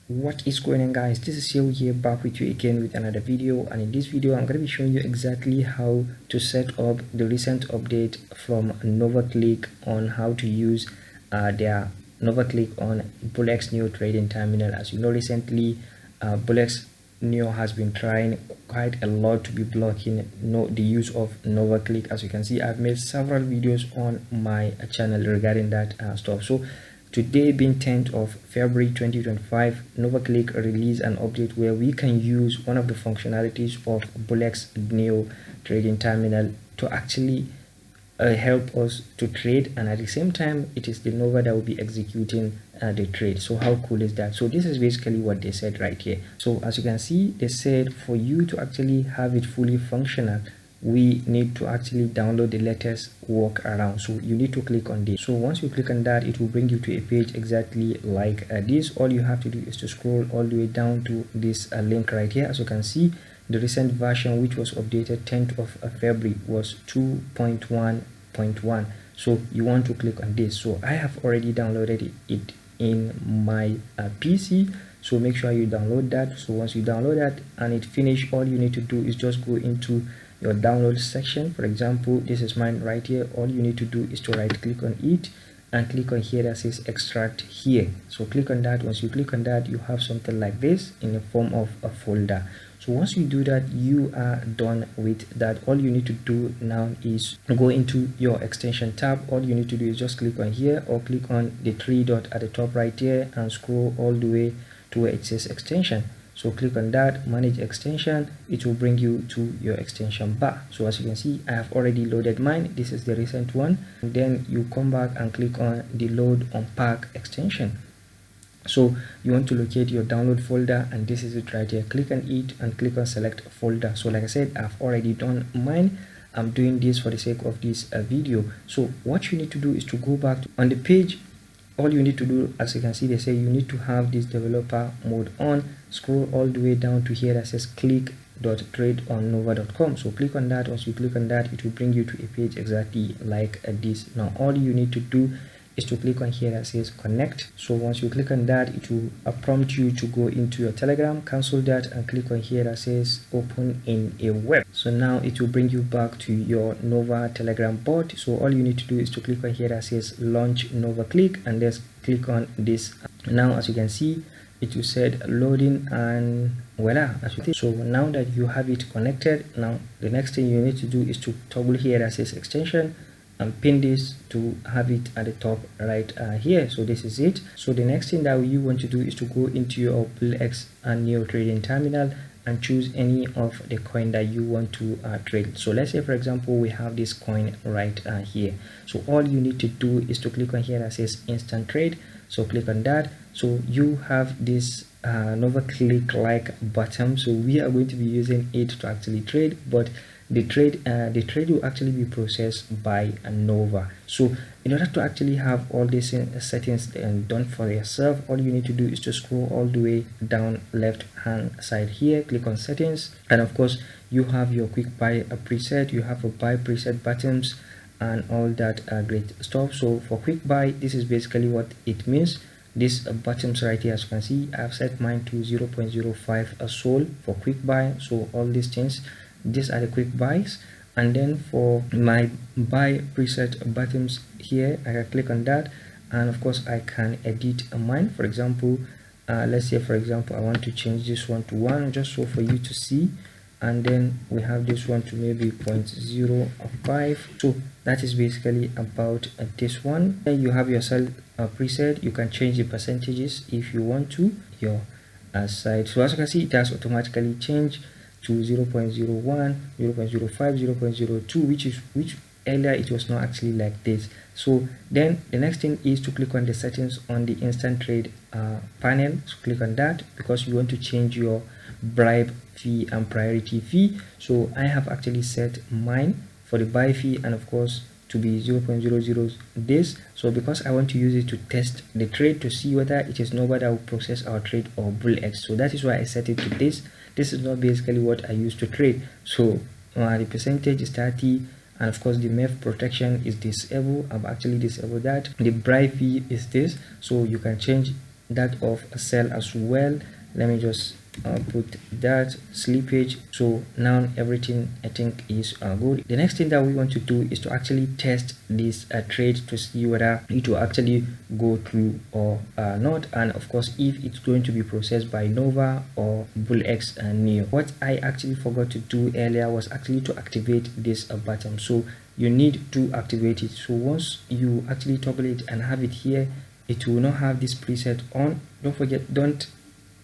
What is going on, guys? This is Yeo here, back with you again with another video, and in this video I'm going to be showing you exactly how to set up the recent update from Novaclick on how to use their Novaclick on Bullx Neo trading terminal. As you know, recently Bullx Neo has been trying quite a lot to be blocking the use of Novaclick. As you can see, I've made several videos on my channel regarding that stuff. So today, being 10th of February 2025, Novaclick released an update where we can use one of the functionalities of Bullx Neo trading terminal to actually help us to trade, and at the same time it is the Nova that will be executing the trade. So how cool is that? So this is basically what they said right here. So as you can see, they said for you to actually have it fully functional, we need to actually download the latest workaround. So you need to click on this. So once you click on that, it will bring you to a page exactly like this. All you have to do is to scroll all the way down to this link right here. As you can see, the recent version, which was updated 10th of February, was 2.1.1. so you want to click on this. So I have already downloaded it in my PC, so make sure you download that. So once you download that and it finished, all you need to do is just go into your download section. For example, this is mine right here. All you need to do is to right click on it and click on here that says extract here. So click on that. Once you click on that, you have something like this in the form of a folder. So once you do that, you are done with that. All you need to do now is go into your extension tab. All you need to do is just click on here or click on the three dot at the top right here and scroll all the way to where it says extension. So click on that, manage extension. It will bring you to your extension bar. So as you can see, I have already loaded mine. This is the recent one. And then you come back and click on the load unpack extension. So you want to locate your download folder, and this is it right here. Click on it and click on select folder. So like I said, I've already done mine. I'm doing this for the sake of this video. So what you need to do is to go back on the page. All you need to do, as you can see, they say you need to have this developer mode on. Scroll all the way down to here that says click.tradeonnova.com. So click on that. Once you click on that, it will bring you to a page exactly like this. Now all you need to do is to click on here that says connect. So once you click on that, it will prompt you to go into your Telegram, cancel that, and click on here that says open in a web. So now it will bring you back to your Nova Telegram bot. So all you need to do is to click on here that says launch Novaclick, and just click on this. Now as you can see, it will said loading, and voila. So now that you have it connected, now the next thing you need to do is to toggle here that says extension and pin this to have it at the top right here. So this is it. So the next thing that you want to do is to go into your Bullx and Neo trading terminal and choose any of the coin that you want to trade. So let's say, for example, we have this coin right here. So all you need to do is to click on here that says instant trade. So click on that. So you have this Novaclick like button. So we are going to be using it to actually trade, but the trade will actually be processed by Nova. So in order to actually have all these settings done for yourself, all you need to do is to scroll all the way down left hand side here, click on settings, and of course you have your quick buy preset, you have a buy preset buttons and all that great stuff. So for quick buy, this is basically what it means. These buttons right here, as you can see, I've set mine to 0.05 a sol for quick buy. So all these things, these are the quick buys. And then for my buy preset buttons here, I can click on that, and of course I can edit mine. For example, let's say, for example, I want to change this one to 1 just so for you to see, and then we have this one to maybe 0.05. so that is basically about this one. Then you have your sell preset. You can change the percentages if you want to your side. So as you can see, it has automatically changed to 0.01, 0.05, 0.02, which earlier it was not actually like this. So then the next thing is to click on the settings on the instant trade panel. So click on that because you want to change your bribe fee and priority fee. So I have actually set mine for the buy fee and of course to be 0.00 this. So because I want to use it to test the trade to see whether it is Nova that will process our trade or Bullx, so that is why I set it to this. This is not basically what I used to trade. So the percentage is 30, and of course the MEF protection is disabled. I've actually disabled that. The bribe fee is this, so you can change that of a sell as well. Let me just put that slippage. So now everything I think is good. The next thing that we want to do is to actually test this trade to see whether it will actually go through or not, and of course if it's going to be processed by Nova or Bullx and Neo. What I actually forgot to do earlier was actually to activate this button. So you need to activate it. So once you actually toggle it and have it here, it will not have this preset on. Don't forget, don't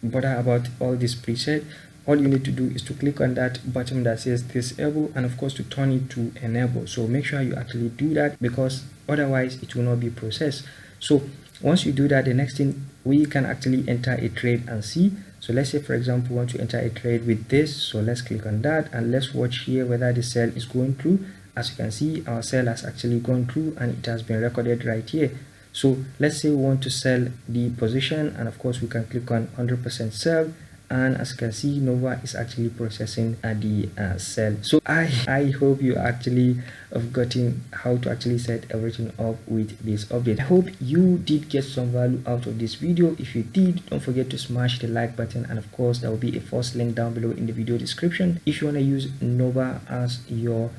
bother about all this preset. All you need to do is to click on that button that says disable, and of course to turn it to enable. So make sure you actually do that, because otherwise it will not be processed. So once you do that, the next thing, we can actually enter a trade and see. So let's say for example we want to enter a trade with this. So let's click on that and let's watch here whether the sell is going through. As you can see, our sell has actually gone through and it has been recorded right here. So let's say we want to sell the position, and of course we can click on 100% sell, and as you can see, Nova is actually processing the sell. So I hope you actually have gotten how to actually set everything up with this update. I hope you did get some value out of this video. If you did, don't forget to smash the like button, and of course there will be a first link down below in the video description if you want to use Nova as your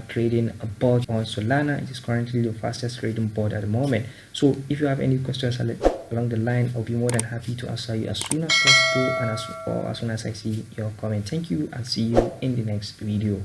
trading bot on Solana. It is currently the fastest trading bot at the moment. So if you have any questions along the line, I'll be more than happy to answer you as soon as possible, and as soon as I see your comment. Thank you, and see you in the next video.